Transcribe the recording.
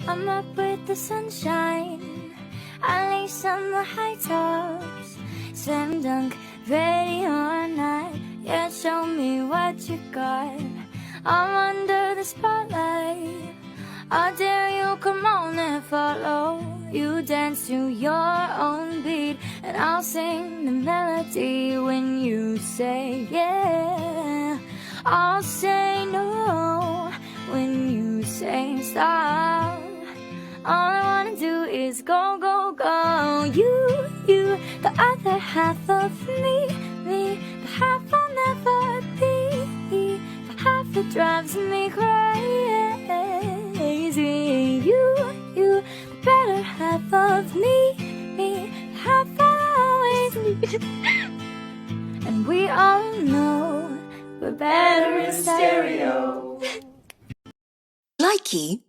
I'm up with the sunshine, at least on the high tops. Slam dunk, ready or not. Yeah, show me what you got. I'm under the spotlight. I dare you, come on and follow. You dance to your own beat, and I'll sing the melody when you say yeah. I'll say no when you say stop. All I wanna do is go, go, go. You, the other half of me, the half I'll never be, the half that drives me crazy. You, the better half of me, the half I'll always need. And we all know we're better in stereo. Likey